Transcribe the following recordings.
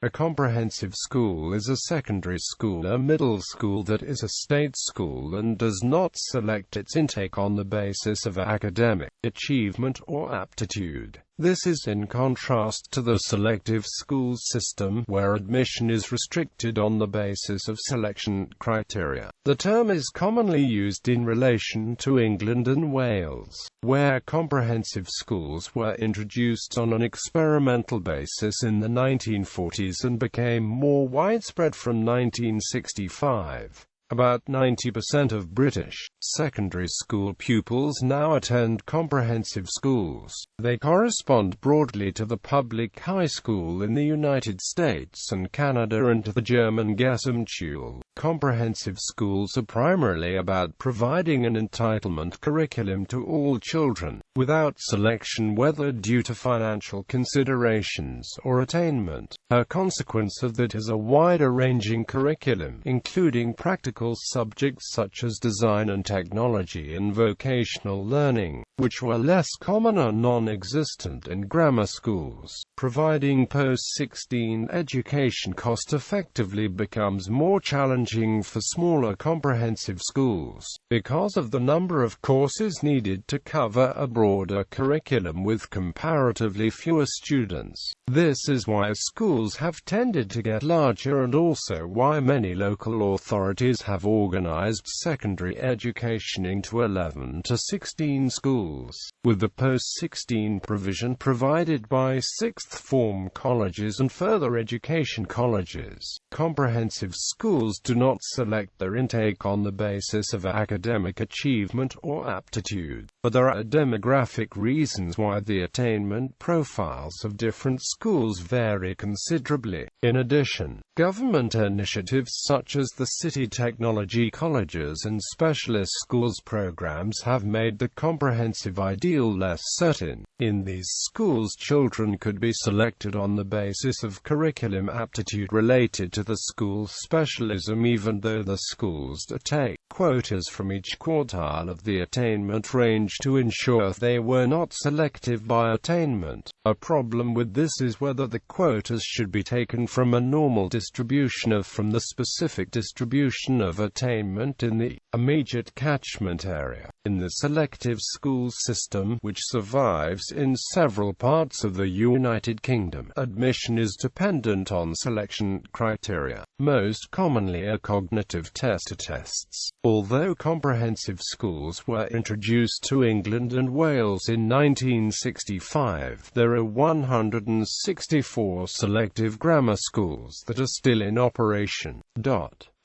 A comprehensive school is a secondary school or middle school that is a state school and does not select its intake on the basis of academic achievement or aptitude. This is in contrast to the selective school system, where admission is restricted on the basis of selection criteria. The term is commonly used in relation to England and Wales, where comprehensive schools were introduced on an experimental basis in the 1940s and became more widespread from 1965. About 90% of British secondary school pupils now attend comprehensive schools. They correspond broadly to the public high school in the United States and Canada and to the German Gesamtschule. Comprehensive schools are primarily about providing an entitlement curriculum to all children, without selection whether due to financial considerations or attainment. A consequence of that is a wider-ranging curriculum, including practical subjects such as design and technology and vocational learning, which were less common or non-existent in grammar schools. Providing post-16 education cost-effectively becomes more challenging for smaller comprehensive schools, because of the number of courses needed to cover a broader curriculum with comparatively fewer students. This is why schools have tended to get larger and also why many local authorities have organized secondary education into 11 to 16 schools, with the post-16 provision provided by sixth form colleges and further education colleges. Comprehensive schools do not select their intake on the basis of academic achievement or aptitude, but there are demographic reasons why the attainment profiles of different schools vary considerably. In addition, government initiatives such as the City Technology Colleges and Specialist Schools programs have made the comprehensive ideal less certain. In these schools, children could be selected on the basis of curriculum aptitude related to the school's specialism, even though the schools take quotas from each quartile of the attainment range to ensure they were not selective by attainment. A problem with this is whether the quotas should be taken from a normal distribution or from the specific distribution of attainment in the immediate catchment area. In the selective school system, which survives in several parts of the United Kingdom, admission is dependent on selection criteria, most commonly a cognitive test or tests. Although comprehensive schools were introduced to England and Wales in 1965, there are 164 selective grammar schools that are still in operation.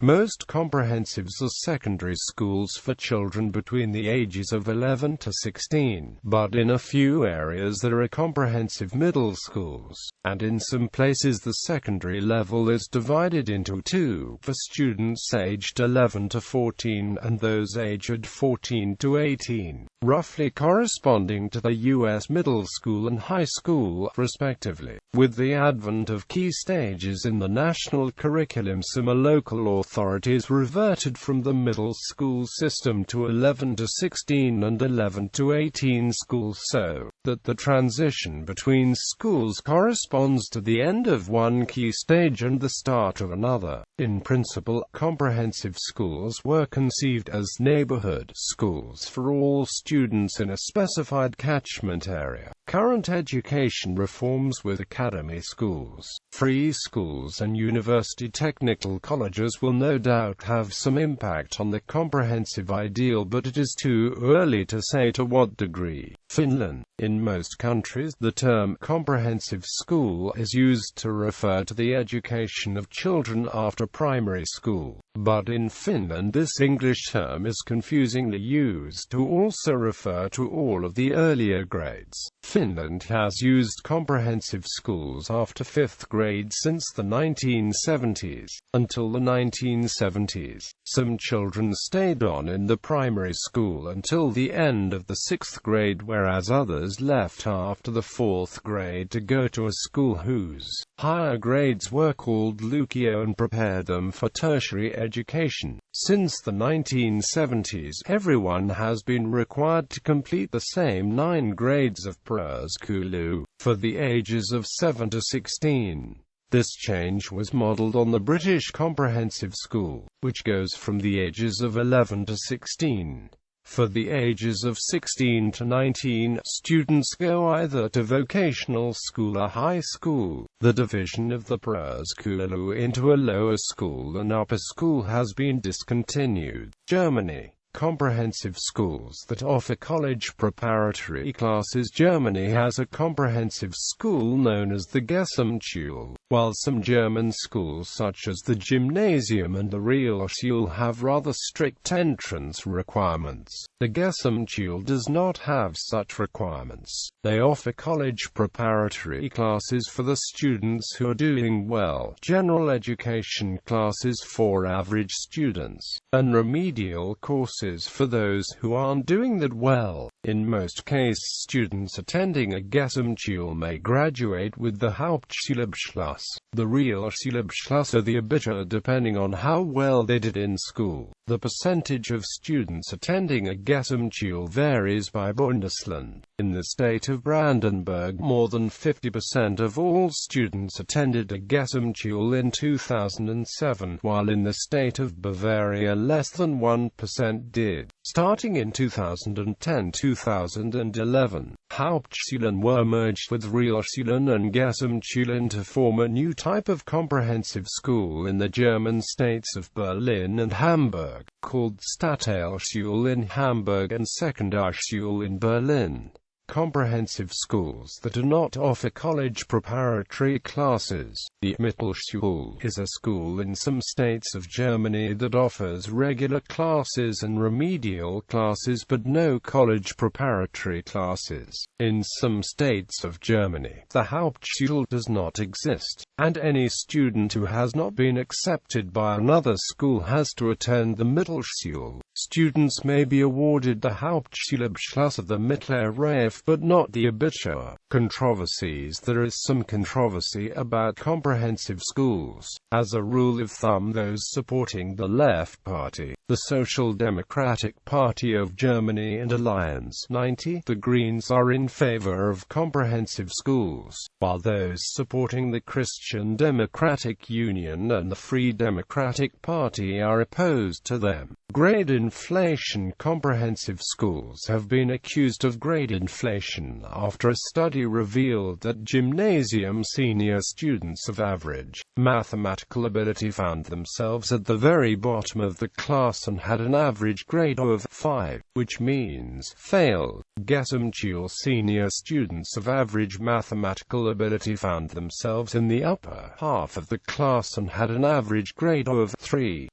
Most comprehensives are secondary schools for children between the ages of 11 to 16, but in a few areas there are comprehensive middle schools, and in some places the secondary level is divided into two, for students aged 11 to 14 and those aged 14 to 18, roughly corresponding to the U.S. middle school and high school, respectively. With the advent of key stages in the national curriculum, some local authorities reverted from the middle school system to 11 to 16 and 11 to 18 schools, so that the transition between schools corresponds to the end of one key stage and the start of another. In principle, comprehensive schools were conceived as neighborhood schools for all students in a specified catchment area. Current education reforms with academy schools, free schools and university technical colleges will no doubt have some impact on the comprehensive ideal, but it is too early to say to what degree. Finland. In most countries, the term comprehensive school is used to refer to the education of children after primary school. But in Finland this English term is confusingly used to also refer to all of the earlier grades. Finland has used comprehensive schools after 5th grade since the 1970s. Until the 1970s, some children stayed on in the primary school until the end of the 6th grade, whereas others left after the 4th grade to go to a school whose higher grades were called Lukio and prepared them for tertiary education. Since the 1970s, everyone has been required to complete the same 9 grades of Peruskulu for the ages of 7 to 16. This change was modelled on the British Comprehensive School, which goes from the ages of 11 to 16. For the ages of 16 to 19, students go either to vocational school or high school. The division of the preschool into a lower school and upper school has been discontinued. Germany. Comprehensive schools that offer college preparatory classes. Germany has a comprehensive school known as the Gesamtschule, while some German schools such as the Gymnasium and the Realschule have rather strict entrance requirements. The Gesamtschule does not have such requirements. They offer college preparatory classes for the students who are doing well, general education classes for average students, and remedial courses for those who aren't doing that well. In most cases, students attending a Gesamtschule may graduate with the Hauptschulabschluss, the Realschulabschluss, or the Abitur, depending on how well they did in school. The percentage of students attending a Gesamtschule varies by Bundesland. In the state of Brandenburg, more than 50% of all students attended a Gesamtschule in 2007, while in the state of Bavaria less than 1% did. Starting in 2010-2011, Hauptschulen were merged with Realschulen and Gesamtschulen to form a new type of comprehensive school in the German states of Berlin and Hamburg, called Stadtteilschule in Hamburg and Sekundarschule in Berlin. Comprehensive schools that do not offer college preparatory classes. The Mittelschule is a school in some states of Germany that offers regular classes and remedial classes but no college preparatory classes. In some states of Germany, the Hauptschule does not exist, and any student who has not been accepted by another school has to attend the Mittelschule. Students may be awarded the Hauptschulabschluss of the Mittlere Reife but not the Abitur. Controversies. There is some controversy about comprehensive schools. As a rule of thumb, those supporting the Left Party, the Social Democratic Party of Germany and Alliance 90, the Greens, are in favor of comprehensive schools, while those supporting the Christian Democratic Union and the Free Democratic Party are opposed to them. Grade inflation. Comprehensive schools have been accused of grade inflation after a study revealed that gymnasium senior students of average mathematical ability found themselves at the very bottom of the class and had an average grade of 5, which means failed. Gesamtschule senior students of average mathematical ability found themselves in the upper half of the class and had an average grade of 3+.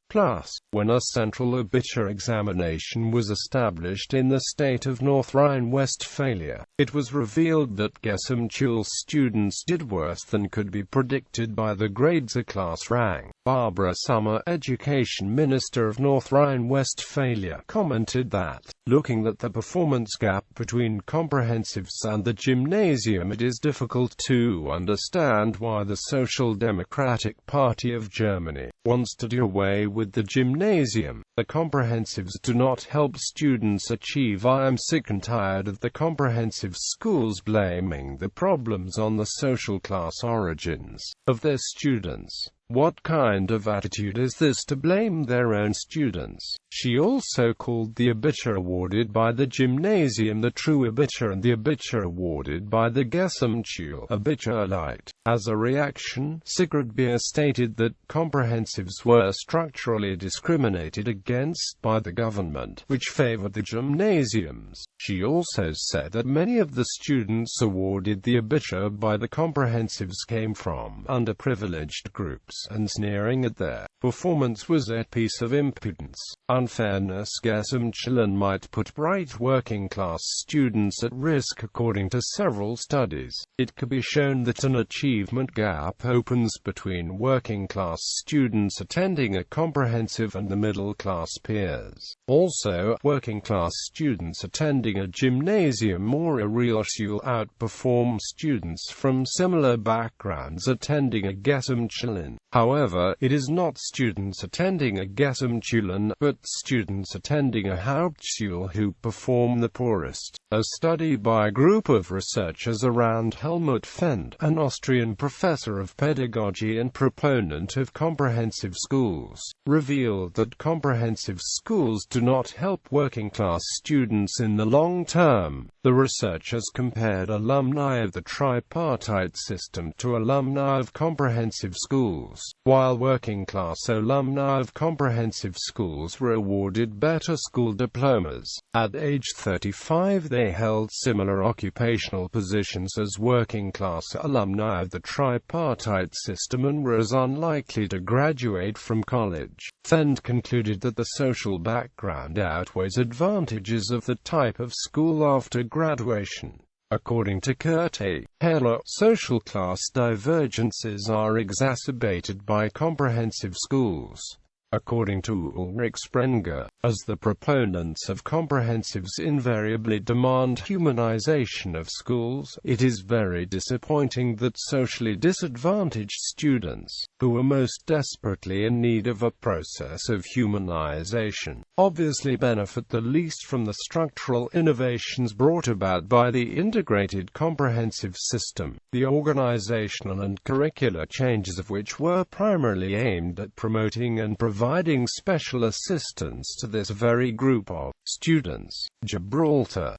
When a central Abitur examination was established in the state of North Rhine-Westphalia, it was revealed that Gesamtschule students did worse than could be predicted by the grades a class rank. Barbara Sommer, Education Minister of North Rhine-Westphalia, commented that, looking at the performance gap between comprehensives and the gymnasium, it is difficult to understand why the Social Democratic Party of Germany wants to do away with the gymnasium. The comprehensives do not help students achieve. I am sick and tired of the comprehensive schools blaming the problems on the social class origins of their students. What kind of attitude is this to blame their own students? She also called the Abitur awarded by the gymnasium the true Abitur and the Abitur awarded by the Gesamtschule Abitur light. As a reaction, Sigrid Beer stated that comprehensives were structurally discriminated against by the government, which favored the gymnasiums. She also said that many of the students awarded the Abitur by the comprehensives came from underprivileged groups, and sneering at their performance was a piece of impudence. Unfairness. Gesamtschulen might put bright working-class students at risk. According to several studies, it could be shown that an achievement gap opens between working-class students attending a comprehensive and the middle-class peers. Also, working-class students attending a gymnasium or a Realschule outperform students from similar backgrounds attending a Gesamtschulen. However, it is not students attending a Gesamtschulen, but students attending a Hauptschule who perform the poorest. A study by a group of researchers around Helmut Fendt, an Austrian professor of pedagogy and proponent of comprehensive schools, revealed that comprehensive schools do not help working-class students in the long term. The researchers compared alumni of the tripartite system to alumni of comprehensive schools. While working-class alumni of comprehensive schools were awarded better school diplomas, at age 35 they held similar occupational positions as working-class alumni of the tripartite system and were as unlikely to graduate from college. Fendt concluded that the social background outweighs advantages of the type of school after graduation. According to Kurt A. Heller, social class divergences are exacerbated by comprehensive schools. According to Ulrich Sprenger, as the proponents of comprehensives invariably demand humanization of schools, it is very disappointing that socially disadvantaged students, who are most desperately in need of a process of humanization, obviously benefit the least from the structural innovations brought about by the integrated comprehensive system, the organizational and curricular changes of which were primarily aimed at promoting and providing special assistance to this very group of students. Gibraltar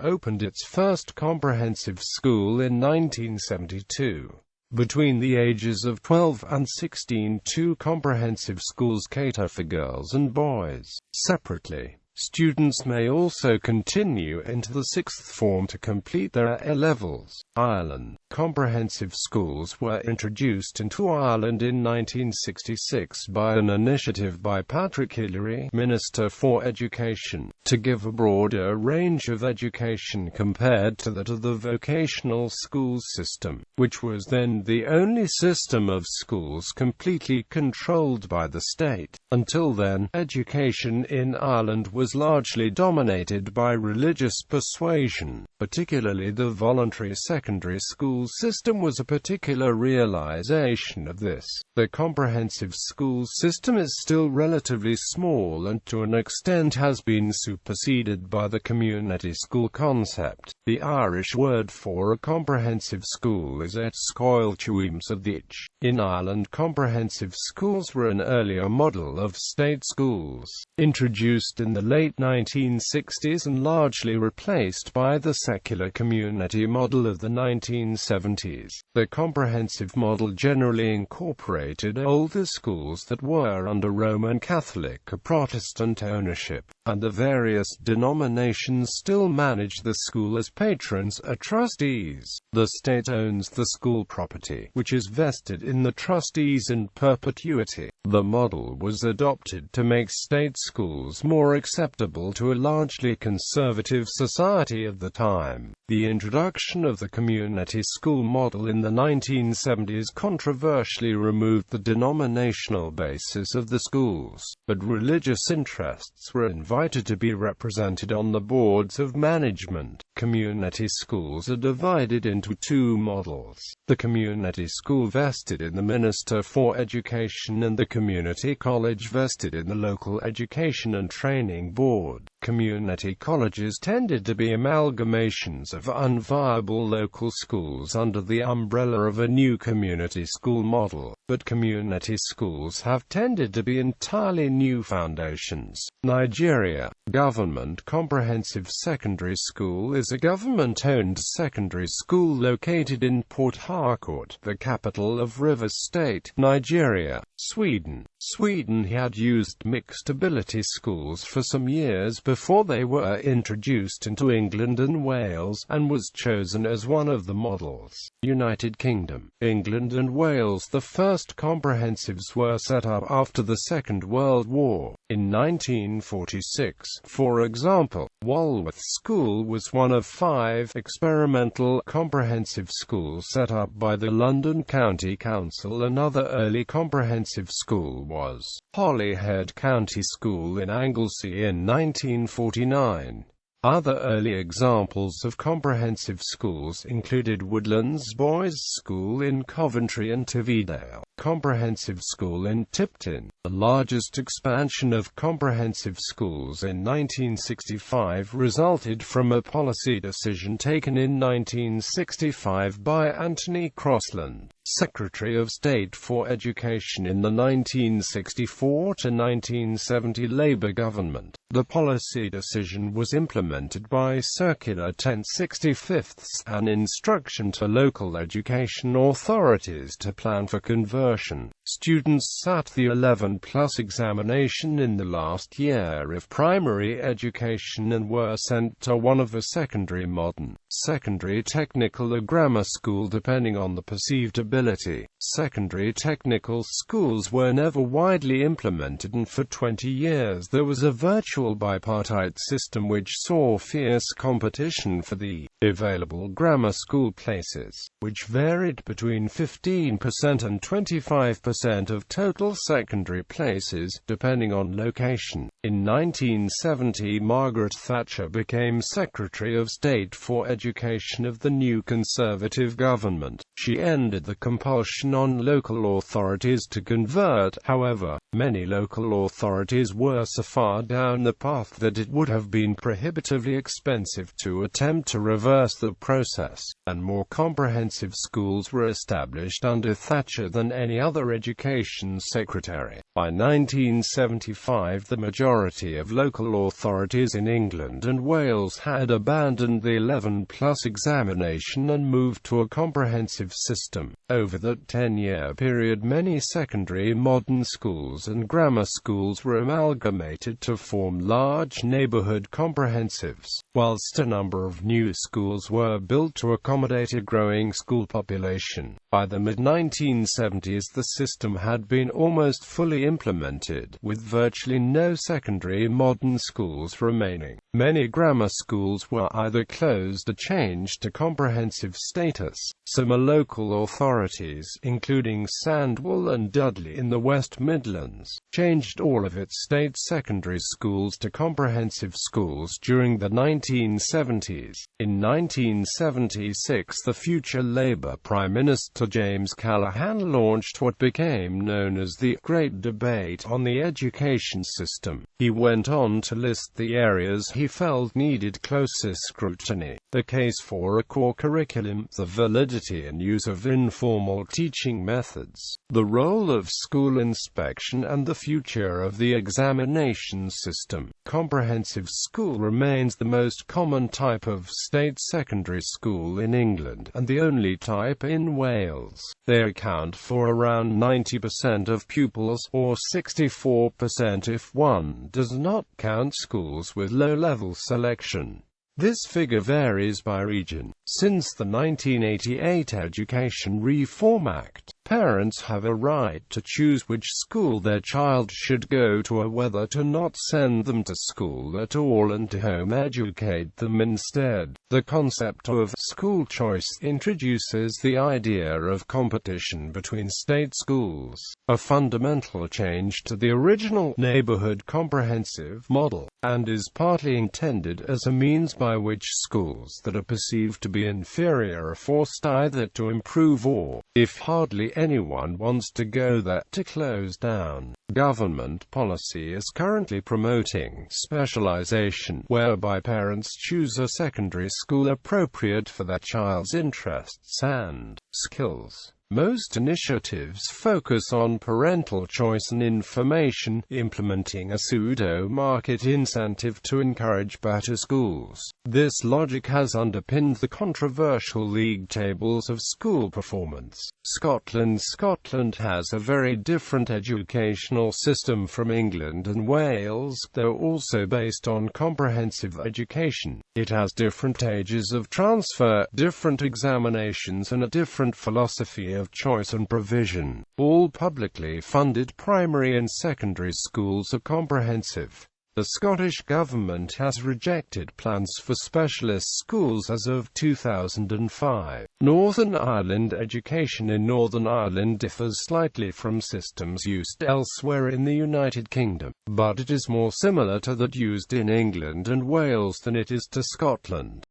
opened its first comprehensive school in 1972. Between the ages of 12 and 16, two comprehensive schools cater for girls and boys separately. Students may also continue into the sixth form to complete their A-levels. Ireland. Comprehensive schools were introduced into Ireland in 1966 by an initiative by Patrick Hillery, Minister for Education, to give a broader range of education compared to that of the vocational schools system, which was then the only system of schools completely controlled by the state. Until then, education in Ireland was largely dominated by religious persuasion. Particularly the voluntary secondary school system was a particular realization of this. The comprehensive school system is still relatively small and to an extent has been superseded by the community school concept. The Irish word for a comprehensive school is et scoiltuimsavich. In Ireland, comprehensive schools were an earlier model of state schools, introduced in the late 1960s and largely replaced by the secular community model of the 1970s. The comprehensive model generally incorporated older schools that were under Roman Catholic or Protestant ownership, and the various denominations still manage the school as patrons or trustees. The state owns the school property, which is vested in the trustees in perpetuity. The model was adopted to make state schools more acceptable to a largely conservative society of the time. The introduction of the community school model in the 1970s controversially removed the denominational basis of the schools, but religious interests were invited to be represented on the boards of management. Community schools are divided into two models. The community school vested in the Minister for Education and the community college vested in the local education and training board. Community colleges tended to be amalgamations of unviable local schools under the umbrella of a new community school model, but community schools have tended to be entirely new foundations. Nigeria. Government Comprehensive Secondary School is a government-owned secondary school located in Port Harcourt, the capital of Rivers State, Nigeria. Sweden had used mixed ability schools for some years before they were introduced into England and Wales, and was chosen as one of the models. United Kingdom. England and Wales. The first comprehensives were set up after the Second World War. In 1946, for example, Walworth School was one of 5 experimental comprehensive schools set up by the London County Council. Another early comprehensive school was Holyhead County School in Anglesey in 1949. Other early examples of comprehensive schools included Woodlands Boys' School in Coventry and Tividale Comprehensive School in Tipton. The largest expansion of comprehensive schools in 1965 resulted from a policy decision taken in 1965 by Anthony Crosland, Secretary of State for Education in the 1964 to 1970 Labour government. The policy decision was implemented by Circular 1065, an instruction to local education authorities to plan for conversion. Students sat the 11+ examination in the last year of primary education and were sent to one of a secondary, modern, secondary technical or grammar school depending on the perceived ability. Secondary technical schools were never widely implemented, and for 20 years there was a virtual bipartite system which saw fierce competition for the available grammar school places, which varied between 15% and 25% of total secondary places, depending on location. In 1970, Margaret Thatcher became Secretary of State for Education of the new Conservative government. She ended the compulsion on local authorities to convert. However, many local authorities were so far down the path that it would have been prohibitively expensive to attempt to reverse the process, and more comprehensive schools were established under Thatcher than any other education secretary. By 1975, the majority of local authorities in England and Wales had abandoned the 11+ examination and moved to a comprehensive system. Over that 10-year period, many secondary modern schools and grammar schools were amalgamated to form large neighborhood comprehensives, whilst a number of new schools were built to accommodate a growing school population. By the mid-1970s, the system had been almost fully implemented, with virtually no secondary modern schools remaining. Many grammar schools were either closed or changed to comprehensive status. Some local authorities, including Sandwell and Dudley in the West Midlands, changed all of its state secondary schools to comprehensive schools during the 1970s. In 1976, the future Labour Prime Minister James Callaghan launched what became known as the Great Debate on the education system. He went on to list the areas he felt needed closest scrutiny: the case for a core curriculum, the validity and use of informal teaching methods, the role of school inspection, and the future of the examination system. Comprehensive school remains the most common type of state secondary school in England, and the only type in Wales. They account for around 90% of pupils, or 64% if one does not count schools with low-level selection. This figure varies by region. Since the 1988 Education Reform Act, parents have a right to choose which school their child should go to, or whether to not send them to school at all and to home educate them instead. The concept of school choice introduces the idea of competition between state schools, a fundamental change to the original neighborhood comprehensive model, and is partly intended as a means by which schools that are perceived to be inferior are forced either to improve or, if hardly anyone wants to go there, to close down. Government policy is currently promoting specialization, whereby parents choose a secondary school appropriate for their child's interests and skills. Most initiatives focus on parental choice and information, implementing a pseudo-market incentive to encourage better schools. This logic has underpinned the controversial league tables of school performance. Scotland has a very different educational system from England and Wales, though also based on comprehensive education. It has different ages of transfer, different examinations, and a different philosophy of choice and provision. All publicly funded primary and secondary schools are comprehensive. The Scottish Government has rejected plans for specialist schools as of 2005. Northern Ireland education in Northern Ireland differs slightly from systems used elsewhere in the United Kingdom, but it is more similar to that used in England and Wales than it is to Scotland.